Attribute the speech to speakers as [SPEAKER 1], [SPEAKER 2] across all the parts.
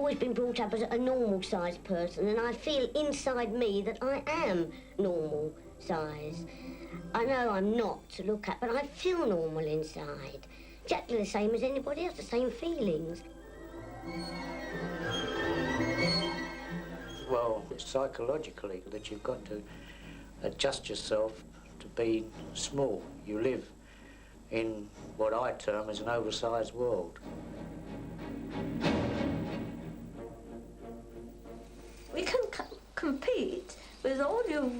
[SPEAKER 1] always been brought up as a normal-sized person, and I feel inside me that I am normal size. I know I'm not to look at, but I feel normal inside. Exactly the same as anybody else, the same feelings.
[SPEAKER 2] Well, psychologically, that you've got to adjust yourself to be small. You live in what I term as an oversized world.
[SPEAKER 3] We can compete with all you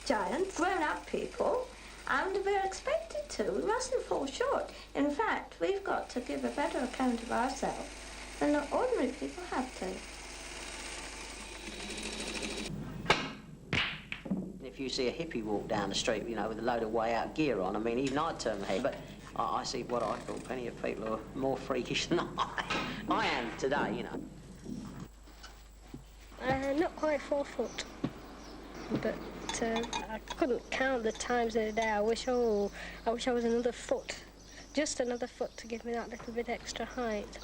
[SPEAKER 3] giant, grown-up people, and we're expected to. We mustn't fall short. In fact, we've got to give a better account of ourselves than the ordinary people have to.
[SPEAKER 4] If you see a hippie walk down the street, you know, with a load of way-out gear on, I mean, even I'd turn my head. But I see what I call plenty of people who are more freakish than I am today, you know.
[SPEAKER 5] Not quite 4 foot, but I couldn't count the times in a day. I wish I was another foot, just another foot to give me that little bit extra height.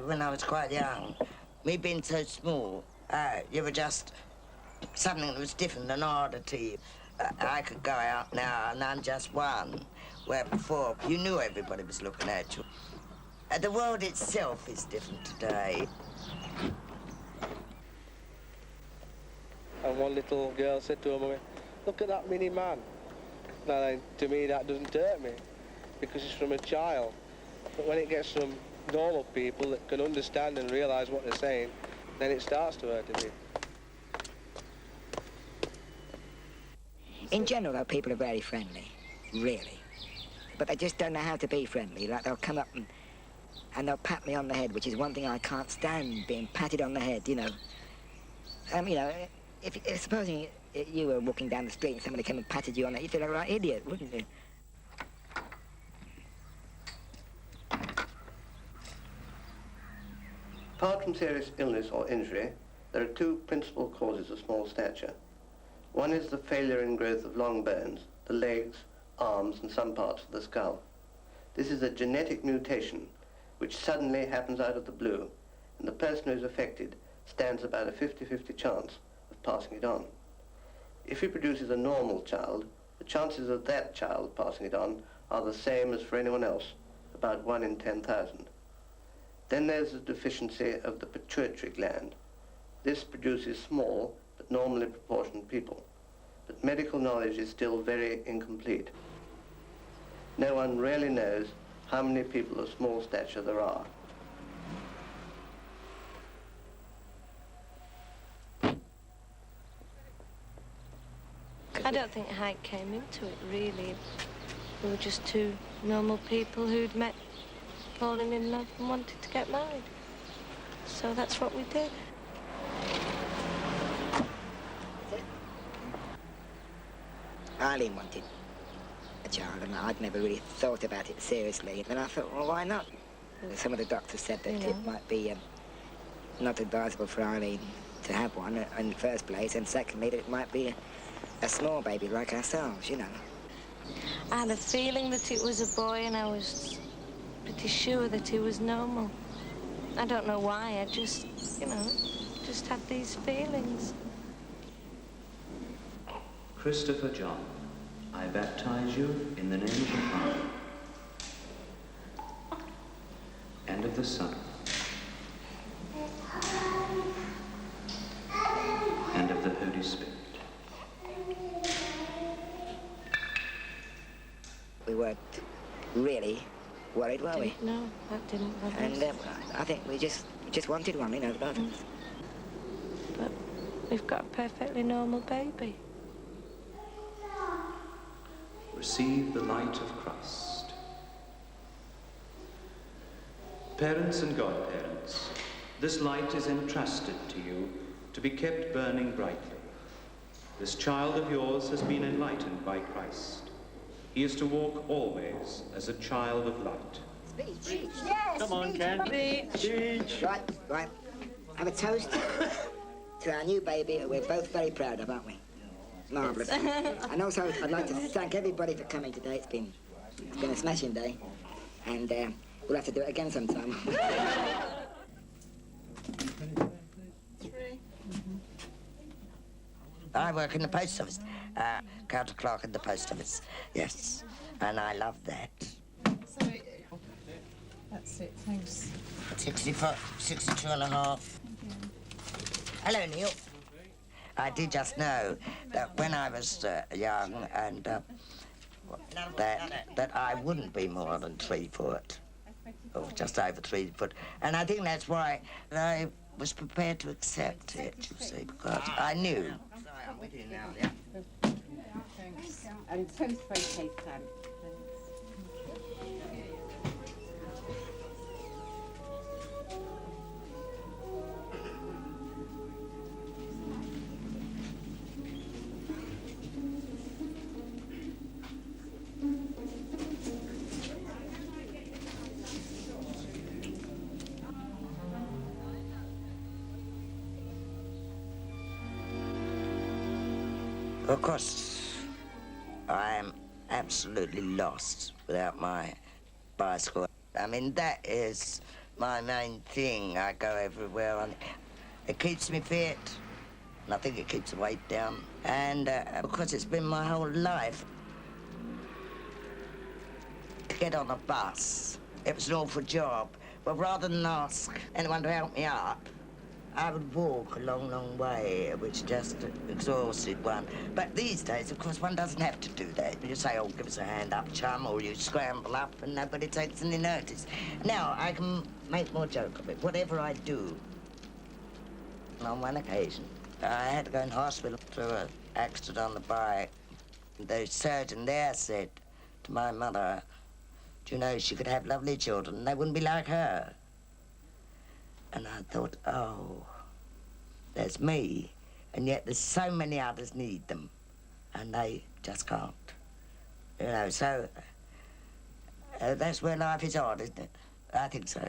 [SPEAKER 6] When I was quite young, me being so small, you were just something that was different, an oddity. I could go out now and I'm just one, where before you knew everybody was looking at you. The world itself is different today.
[SPEAKER 7] And one little girl said to her mummy, "Look at that mini man." Now, to me, that doesn't hurt me, because it's from a child. But when it gets from normal people that can understand and realise what they're saying, then it starts to hurt a bit.
[SPEAKER 8] In general, though, people are very friendly, really. But they just don't know how to be friendly. Like, they'll come up and they'll pat me on the head, which is one thing I can't stand, being patted on the head, you know. You know, if supposing you were walking down the street and somebody came and patted you on the head, you'd feel like a right idiot, wouldn't you?
[SPEAKER 9] Apart from serious illness or injury, there are 2 principal causes of small stature. One is the failure in growth of long bones, the legs, arms, and some parts of the skull. This is a genetic mutation which suddenly happens out of the blue, and the person who is affected stands about a 50-50 chance of passing it on. If he produces a normal child, the chances of that child passing it on are the same as for anyone else, about 1 in 10,000. Then there's the deficiency of the pituitary gland. This produces small but normally proportioned people, but medical knowledge is still very incomplete. No one really knows how many people of small stature there are.
[SPEAKER 3] I don't think height came into it, really. We were just 2 normal people who'd met, fallen in love and wanted to get married. So that's what we did.
[SPEAKER 8] Eileen wanted a child, and I'd never really thought about it seriously. And I thought, well, why not? Some of the doctors said that it might be not advisable for Eileen to have one in the first place, and secondly, that it might be a small baby like ourselves, you know.
[SPEAKER 3] I had a feeling that it was a boy, and I was pretty sure that he was normal. I don't know why, I just, you know, just had these feelings.
[SPEAKER 10] Christopher John, I baptize you in the name of the Father, and of the Son, and of the Holy Spirit.
[SPEAKER 8] We weren't really worried, were we?
[SPEAKER 3] No, that didn't bother us.
[SPEAKER 8] And I think we just wanted one, you know, both of us.
[SPEAKER 3] But we've got a perfectly normal baby.
[SPEAKER 10] Receive the light of Christ. Parents and godparents, this light is entrusted to you to be kept burning brightly. This child of yours has been enlightened by Christ. He is to walk always as a child of light.
[SPEAKER 8] Speech.
[SPEAKER 5] Yes.
[SPEAKER 10] Come on, Ken.
[SPEAKER 8] Speech. Right. Have a toast to our new baby, who we're both very proud of, aren't we? Marvellous. And also, I'd like to thank everybody for coming today. It's been a smashing day. And we'll have to do it again sometime.
[SPEAKER 6] I work in the post office, counter clerk in the post office, yes, and I love that.
[SPEAKER 11] So, that's it, thanks.
[SPEAKER 6] 62 and a half. Hello, Neil. I did just know that when I was young and that I wouldn't be more than 3 foot, or just over 3 foot, and I think that's why I was prepared to accept it, you see, because I knew. Sorry, I'm with you now, yeah.
[SPEAKER 11] Thanks. And toast for cake, Sam.
[SPEAKER 6] Of course, I am absolutely lost without my bicycle. I mean, that is my main thing. I go everywhere on it. It keeps me fit, and I think it keeps the weight down. And because it's been my whole life, to get on a bus, it was an awful job. But rather than ask anyone to help me up, I would walk a long, long way, which just exhausted one. But these days, of course, one doesn't have to do that. You say, oh, give us a hand up, chum, or you scramble up and nobody takes any notice. Now, I can make more joke of it, whatever I do. On one occasion, I had to go in hospital through an accident on the bike. The surgeon there said to my mother, do you know, she could have lovely children and they wouldn't be like her. And I thought, oh, there's me, and yet there's so many others need them, and they just can't. You know, so that's where life is hard, isn't it? I think so.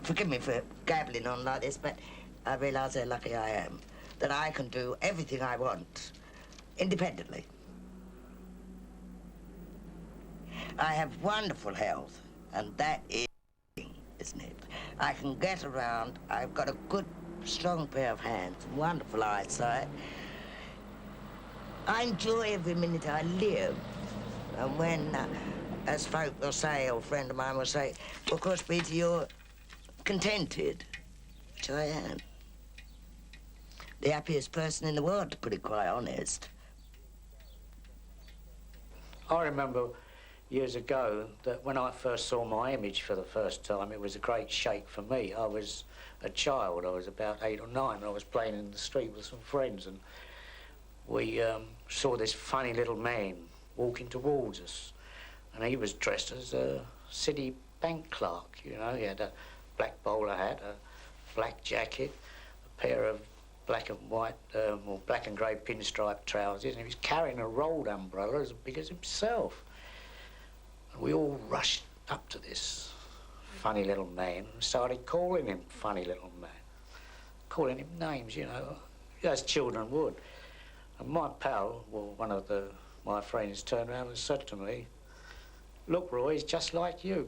[SPEAKER 6] Forgive me for gabbling on like this, but I realise how lucky I am, that I can do everything I want, independently. I have wonderful health, and that is, isn't it? I can get around. I've got a good, strong pair of hands, wonderful eyesight. I enjoy every minute I live. And when, as folk will say, or a friend of mine will say, well, of course, Peter, you're contented, which I am. The happiest person in the world, to put it quite honest.
[SPEAKER 2] I remember years ago that when I first saw my image for the first time, it was a great shake for me. I was a child. I was about 8 or 9. I was playing in the street with some friends, and we saw this funny little man walking towards us, and he was dressed as a city bank clerk, you know. He had a black bowler hat, a black jacket, a pair of black and white, or black and grey pinstripe trousers, and he was carrying a rolled umbrella as big as himself. We all rushed up to this funny little man and started calling him funny little man, calling him names, you know, as children would. And my pal, well, one of my friends, turned around and said to me, look, Roy, he's just like you.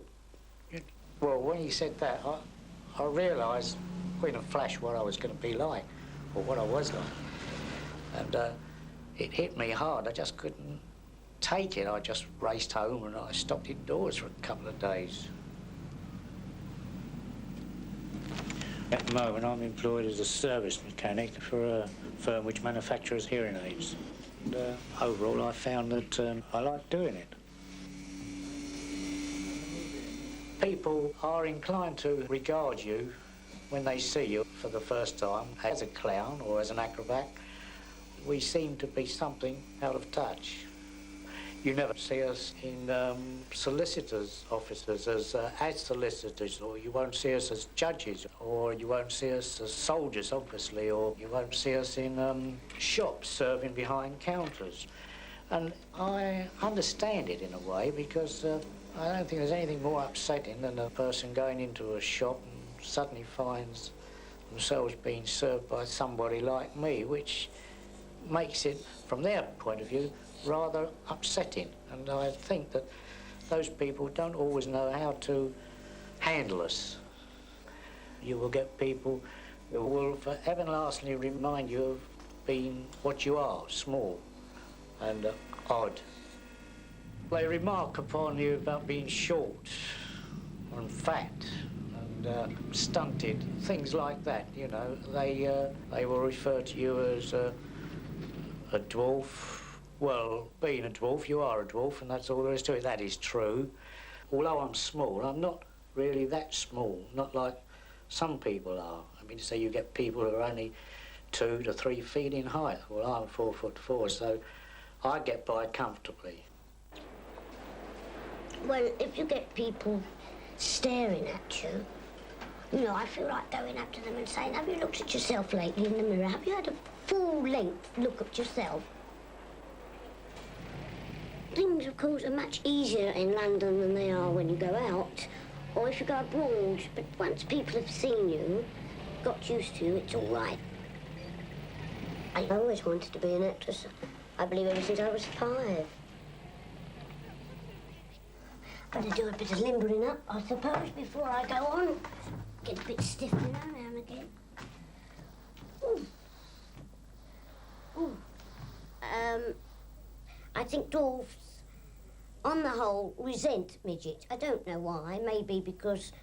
[SPEAKER 2] Well, when he said that, I realised in a flash what I was going to be like, or what I was like. And it hit me hard. I just couldn't take it. I just raced home and I stopped indoors for a couple of days. At the moment, I'm employed as a service mechanic for a firm which manufactures hearing aids. And overall, I found that I like doing it. People are inclined to regard you when they see you for the first time as a clown or as an acrobat. We seem to be something out of touch. You never see us in solicitors' offices as solicitors, or you won't see us as judges, or you won't see us as soldiers, obviously, or you won't see us in shops serving behind counters. And I understand it in a way, because I don't think there's anything more upsetting than a person going into a shop and suddenly finds themselves being served by somebody like me, which makes it, from their point of view, rather upsetting. And I think that those people don't always know how to handle us. You will get people who will for everlastingly remind you of being what you are, small and odd. They remark upon you about being short and fat and stunted, things like that, you know. They will refer to you as a dwarf. Well, being a dwarf, you are a dwarf, and that's all there is to it. That is true. Although I'm small, I'm not really that small, not like some people are. I mean, say you get people who are only 2 to 3 feet in height. Well, I'm 4'4", so I get by comfortably.
[SPEAKER 1] Well, if you get people staring at you, you know, I feel like going up to them and saying, have you looked at yourself lately in the mirror? Have you had a full-length look at yourself? Things, of course, are much easier in London than they are when you go out, or if you go abroad. But once people have seen you, got used to you, it's all right. I always wanted to be an actress. I believe ever since I was 5. Better do a bit of limbering up, I suppose, before I go on. Get a bit stiff now and again. Ooh. Ooh. I think dwarfs, on the whole, resent midgets. I don't know why. Maybe because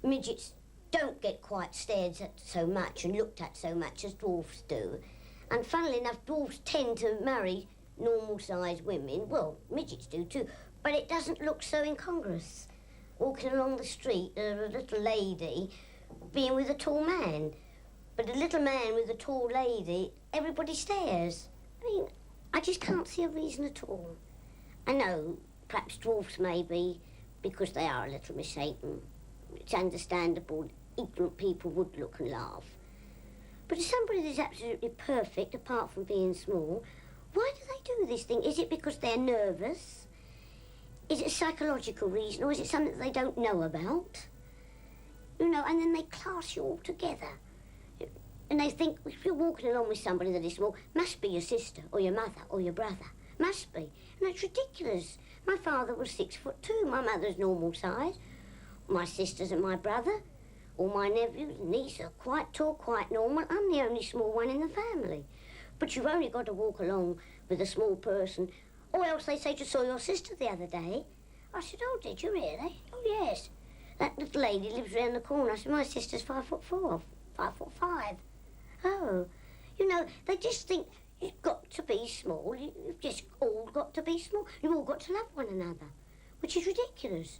[SPEAKER 1] midgets don't get quite stared at so much and looked at so much as dwarfs do. And funnily enough, dwarfs tend to marry normal-sized women. Well, midgets do too. But it doesn't look so incongruous. Walking along the street, a little lady being with a tall man. But a little man with a tall lady, everybody stares. I mean, I just can't see a reason at all. I know, perhaps dwarfs maybe, because they are a little misshapen. It's understandable. Ignorant people would look and laugh. But as somebody that's absolutely perfect, apart from being small, why do they do this thing? Is it because they're nervous? Is it a psychological reason, or is it something that they don't know about? You know, and then they class you all together. And they think, if you're walking along with somebody that is small, must be your sister, or your mother, or your brother. Must be. And it's ridiculous. My father was 6'2", my mother's normal size. My sisters and my brother, all my nephews and niece are quite tall, quite normal. I'm the only small one in the family. But you've only got to walk along with a small person, or else they say, just saw your sister the other day. I said, oh, did you really? Oh, yes. That little lady lives round the corner. I said, my sister's 5'4", 5'5". Oh, you know, they just think you've got to be small. You've just all got to be small. You've all got to love one another, which is ridiculous,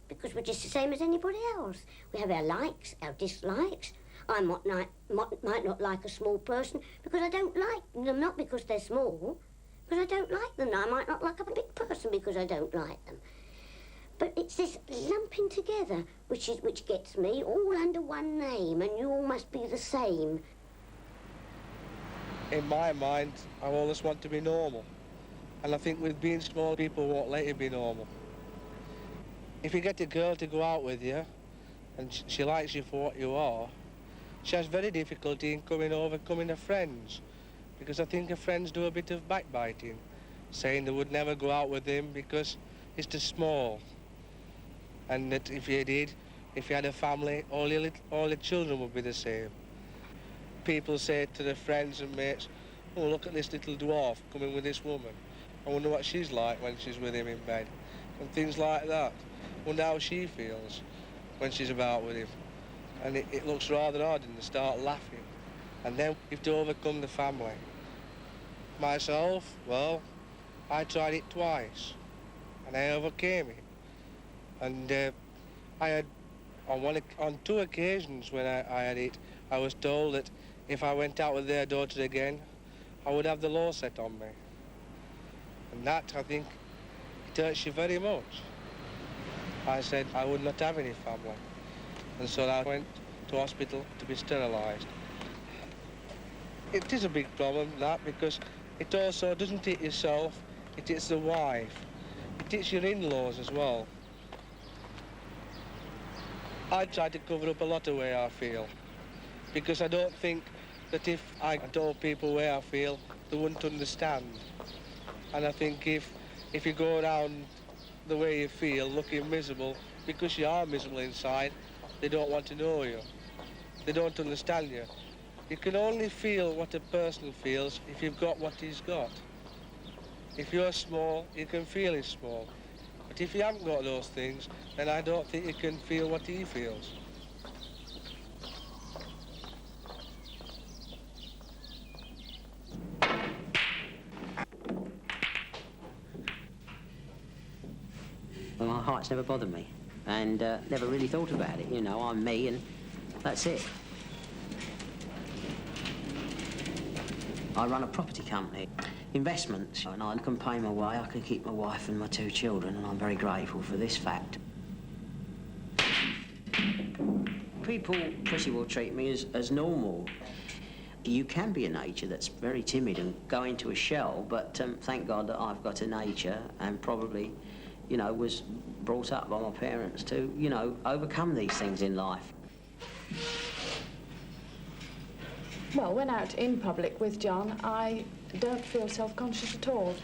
[SPEAKER 1] because we're just the same as anybody else. We have our likes, our dislikes. I might not like a small person because I don't like them, not because they're small, because I don't like them. I might not like a big person because I don't like them. But it's this lumping together which gets me, all under one name, and you all must be the same.
[SPEAKER 7] In my mind, I always want to be normal. And I think with being small, people won't let you be normal. If you get a girl to go out with you, and she likes you for what you are, she has very difficulty in overcoming her friends. Because I think her friends do a bit of backbiting, saying they would never go out with him because he's too small. And that if you did, if you had a family, all your children would be the same. People say to their friends and mates, oh, look at this little dwarf coming with this woman. I wonder what she's like when she's with him in bed. And things like that. Wonder how she feels when she's about with him. And it looks rather odd, and they start laughing. And then you have to overcome the family. Myself, well, I tried it twice, and I overcame it. And I had, on 2 occasions when I had it, I was told that if I went out with their daughter again, I would have the law set on me. And that, I think, it hurts you very much. I said I would not have any family. And so I went to hospital to be sterilised. It is a big problem, that, because it also doesn't hit yourself, it hits the wife. It hits your in-laws as well. I try to cover up a lot of way I feel, because I don't think that if I told people where I feel, they wouldn't understand. And I think if you go around the way you feel, looking miserable, because you are miserable inside, they don't want to know you. They don't understand you. You can only feel what a person feels if you've got what he's got. If you're small, you can feel he's small. But if you haven't got those things, then I don't think you can feel what he feels.
[SPEAKER 4] Well, my height's never bothered me, and never really thought about it. You know, I'm me, and that's it. I run a property company, investments, and I can pay my way. I can keep my wife and my 2 children, and I'm very grateful for this fact. People pretty well treat me as normal. You can be a nature that's very timid and go into a shell, but thank God that I've got a nature and probably, you know, was brought up by my parents to, you know, overcome these things in life.
[SPEAKER 12] Well, when out in public with John, I don't feel self-conscious at all.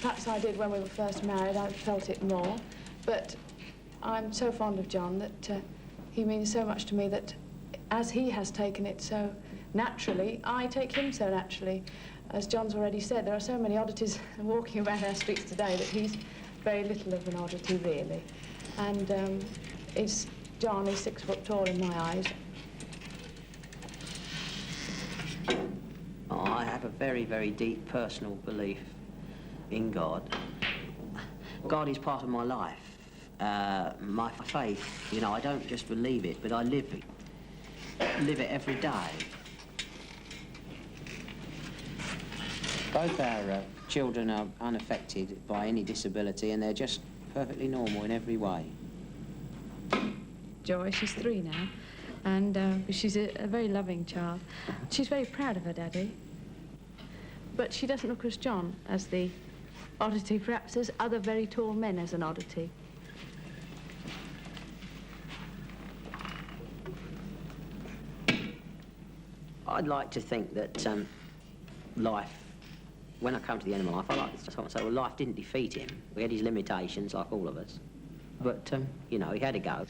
[SPEAKER 12] Perhaps I did when we were first married, I felt it more. But I'm so fond of John that he means so much to me that as he has taken it so naturally, I take him so naturally. As John's already said, there are so many oddities walking around our streets today that he's very little of an oddity, really. And John is 6 foot tall in my eyes.
[SPEAKER 4] I have a very, very deep personal belief in God. God is part of my life. My faith, you know, I don't just believe it, but I live it every day. Both our children are unaffected by any disability, and they're just perfectly normal in every way.
[SPEAKER 13] Joy, she's 3 now, and she's a very loving child. She's very proud of her daddy, but she doesn't look as John as the oddity, perhaps as other very tall men as an oddity.
[SPEAKER 4] I'd like to think that life, when I come to the end of my life, I like to say, well, life didn't defeat him. We had his limitations, like all of us. But, you know, he had to go.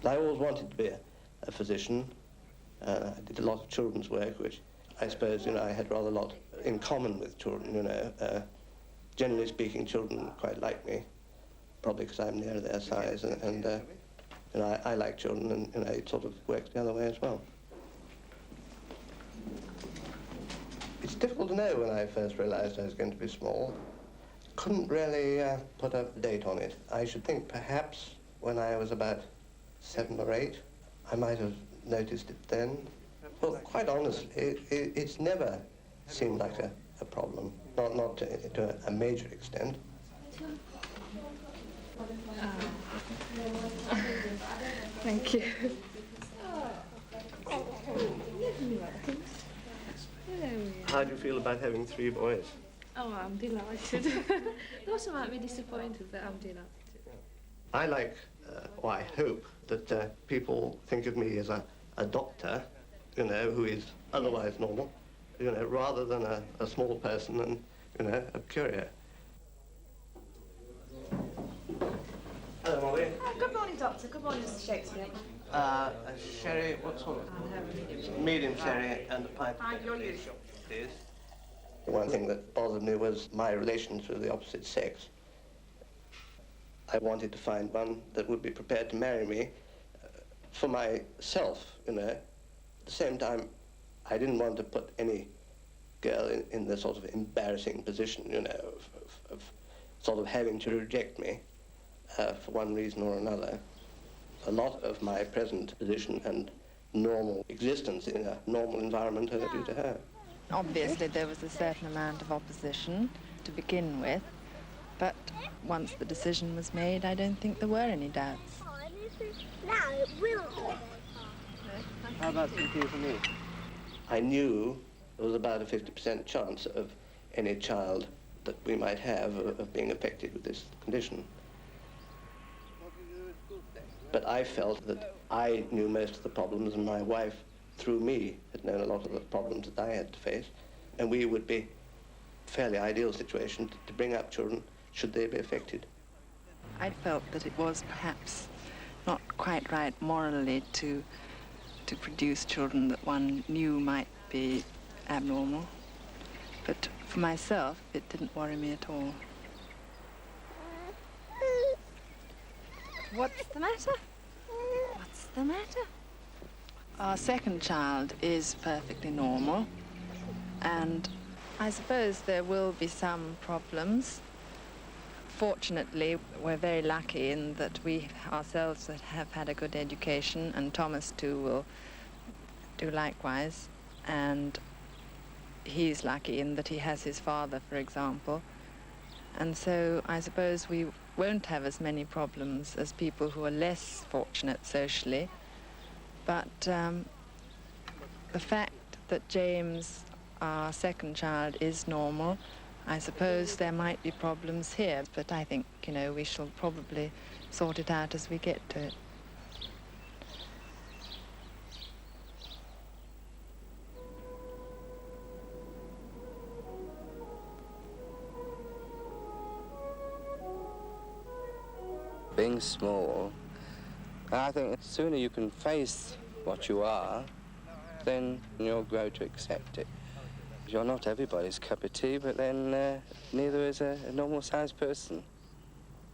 [SPEAKER 9] I always wanted to be a physician. I did a lot of children's work, which I suppose, you know, I had rather a lot in common with children, you know. Generally speaking, children quite like me, probably because I'm near their size, and you know, I like children, and you know, it sort of works the other way as well. It's difficult to know when I first realized I was going to be small. Couldn't really put a date on it. I should think perhaps when I was about 7 or 8, I might have noticed it then. Well, quite honestly, it's never seemed like a problem, not to a major extent.
[SPEAKER 13] Thank you.
[SPEAKER 9] How do you feel about having 3 boys?
[SPEAKER 13] Oh, I'm delighted. They also might be disappointed, but I'm delighted.
[SPEAKER 9] I like, or I hope, that people think of me as a doctor, you know, who is otherwise normal, you know, rather than a small person and, you know, a courier. Hello, Molly.
[SPEAKER 14] Good morning, Doctor. Good morning, Mr. Shakespeare.
[SPEAKER 9] A sherry, what sort of? Medium sherry and a pint.
[SPEAKER 14] Your usual.
[SPEAKER 9] Please. One thing that bothered me was my relations with the opposite sex. I wanted to find one that would be prepared to marry me for myself, you know. At the same time, I didn't want to put any girl in the sort of embarrassing position, you know, of sort of having to reject me for one reason or another. A lot of my present position and normal existence in a normal environment are due to her.
[SPEAKER 15] Obviously, there was a certain amount of opposition to begin with, but once the decision was made, I don't think there were any doubts.
[SPEAKER 1] Now it will.
[SPEAKER 9] How about something for me? I knew there was about a 50% chance of any child that we might have of being affected with this condition. But I felt that I knew most of the problems, and my wife, through me, had known a lot of the problems that I had to face, and we would be a fairly ideal situation to bring up children should they be affected.
[SPEAKER 15] I felt that it was perhaps not quite right morally to produce children that one knew might be abnormal. But for myself, it didn't worry me at all.
[SPEAKER 14] What's the matter? What's the matter?
[SPEAKER 15] Our second child is perfectly normal, and I suppose there will be some problems. Fortunately, we're very lucky in that we ourselves have had a good education, and Thomas too will do likewise. And he's lucky in that he has his father, for example. And so I suppose we won't have as many problems as people who are less fortunate socially. But the fact that James, our second child, is normal, I suppose there might be problems here, but I think, you know, we shall probably sort it out as we get to it.
[SPEAKER 9] Being small, I think the sooner you can face what you are, then you'll grow to accept it. You're not everybody's cup of tea, but then neither is a normal-sized person.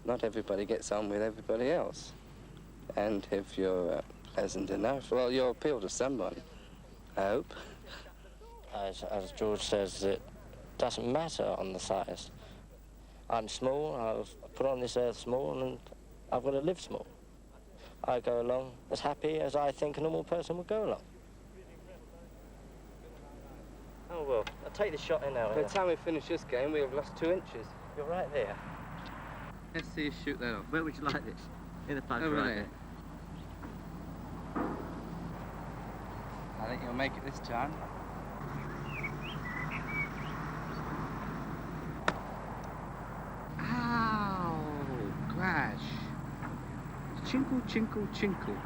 [SPEAKER 9] Not everybody gets on with everybody else. And if you're pleasant enough, well, you'll appeal to someone, I hope.
[SPEAKER 16] As George says, it doesn't matter on the size. I'm small, I was put on this earth small, and I've got to live small. I go along as happy as I think a normal person would go along. Oh, well, I'll take the shot in now.
[SPEAKER 7] By the time we finish this game, we have lost 2 inches.
[SPEAKER 16] You're right there.
[SPEAKER 7] Let's see you shoot that off.
[SPEAKER 4] Where would you like this? In the plug
[SPEAKER 7] Over
[SPEAKER 4] right
[SPEAKER 7] there. I think you'll make it this time. Ow! Crash. Chinkle, chinkle, chinkle.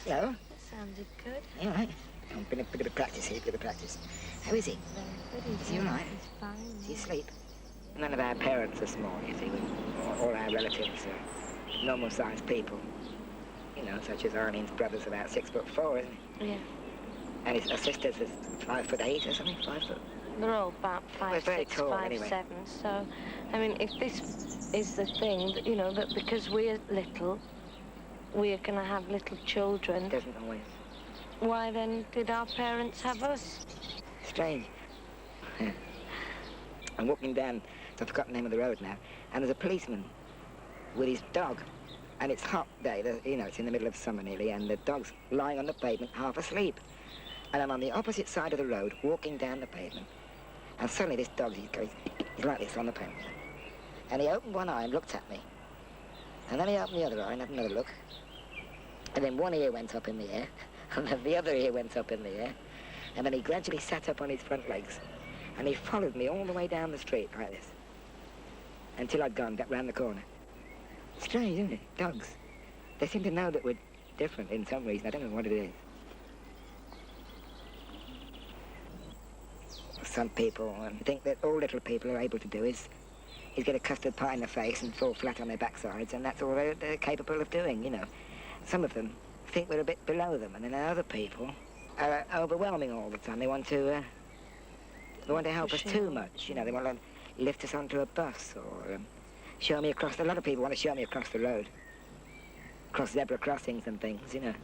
[SPEAKER 8] Hello?
[SPEAKER 5] Sounded good.
[SPEAKER 8] You all right? A bit of practice here, a bit of practice. How is he?
[SPEAKER 5] Very good.
[SPEAKER 8] Is he all right?
[SPEAKER 5] He's fine.
[SPEAKER 8] Does he sleep? None of our parents are small, you see. All our relatives are normal-sized people. You know, such as Arlene's brother's about 6'4", isn't he?
[SPEAKER 5] Yeah.
[SPEAKER 8] And his sister's is 5'8" or something, 5 foot.
[SPEAKER 5] They're all about
[SPEAKER 8] We're
[SPEAKER 5] 5'6",
[SPEAKER 8] very tall,
[SPEAKER 5] 5'7".
[SPEAKER 8] anyway.
[SPEAKER 5] So, I mean, if this is the thing, that, you know, that because we're little, we're going to have little children.
[SPEAKER 8] Doesn't always.
[SPEAKER 5] Why then did our parents have us?
[SPEAKER 8] Strange. I'm walking down, I've forgotten the name of the road now, and there's a policeman with his dog. And it's hot day, you know, it's in the middle of summer nearly, and the dog's lying on the pavement half asleep. And I'm on the opposite side of the road, walking down the pavement. And suddenly this dog, he's like this on the pavement. And he opened one eye and looked at me. And then he opened the other eye and had another look. And then one ear went up in the air, and then the other ear went up in the air. And then he gradually sat up on his front legs. And he followed me all the way down the street like this. Until I'd gone round the corner. Strange, isn't it? Dogs. They seem to know that we're different in some reason. I don't know what it is. Some people think that all little people are able to do is get a custard pie in the face and fall flat on their backsides, and that's all they're capable of doing, you know. Some of them think we're a bit below them, and then other people are overwhelming all the time. They want to help us too much, you know. They want to lift us onto a bus or show me across. A lot of people want to show me across the road, across zebra crossings and things, you know.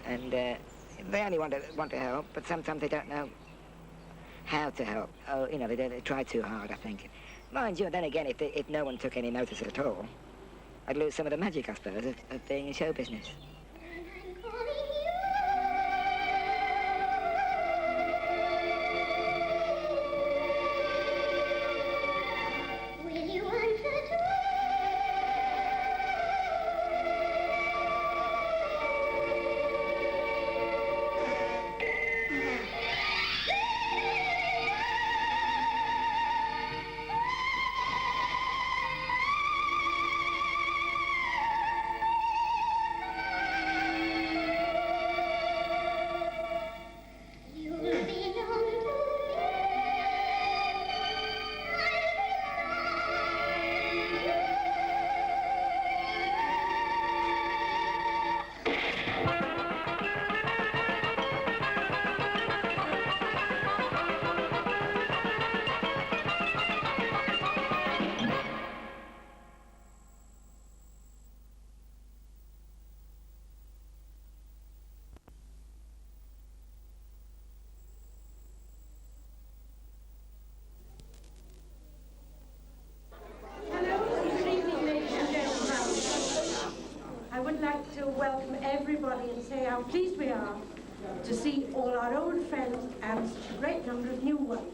[SPEAKER 8] And they only want to help, but sometimes they don't know how to help. Oh, you know, they try too hard, I think. Mind you, then again, if no one took any notice at all, I'd lose some of the magic, I suppose, of being in show business.
[SPEAKER 17] to see all our old friends and a great number of new ones.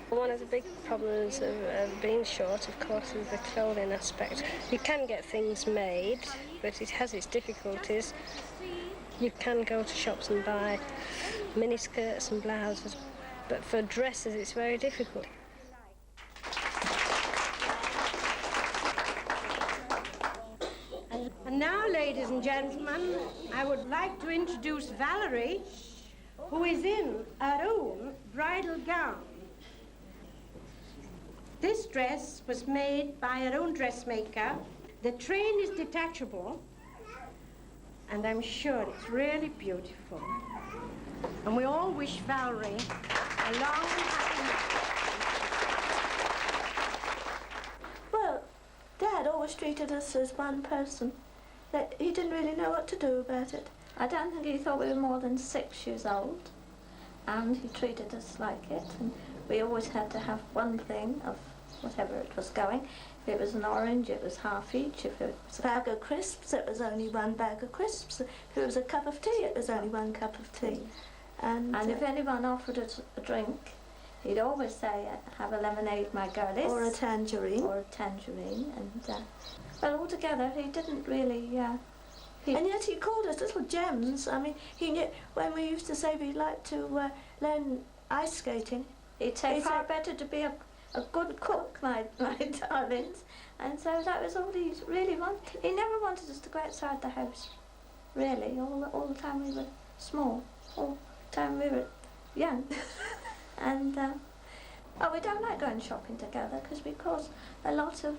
[SPEAKER 5] One of the big problems of being short, of course, is the clothing aspect. You can get things made, but it has its difficulties. You can go to shops and buy miniskirts and blouses, but for dresses it's very difficult.
[SPEAKER 17] And now, ladies and gentlemen, I would like to introduce Valerie, who is in her own bridal gown. This dress was made by her own dressmaker. The train is detachable, and I'm sure it's really beautiful. And we all wish Valerie a long and happy life.
[SPEAKER 3] Well, Dad always treated us as one person. That he didn't really know what to do about it. I don't think he thought we were more than 6 years old, and he treated us like it. And we always had to have one thing of whatever it was going. If it was an orange, it was half each. If it was a bag of crisps, it was only one bag of crisps. If it was a cup of tea, it was only one cup of tea. And if anyone offered us a drink, he'd always say, have a lemonade, my girlies. Or a tangerine. Or a tangerine. And, well, altogether, he didn't really... And yet he called us little gems. I mean, he knew, when we used to say we'd like to learn ice skating, he'd say, far better to be a good cook, my darlings. And so that was all he really wanted. He never wanted us to go outside the house, really, all the time we were small, all the time we were young. And, we don't like going shopping together because we cause a lot of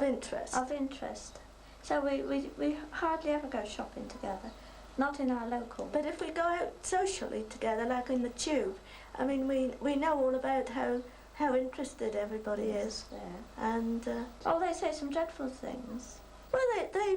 [SPEAKER 3] interest. So we hardly ever go shopping together, not in our local. But if we go out socially together, like in the tube, I mean, we know all about how interested everybody is. Yeah. And, they say some dreadful things. Well, they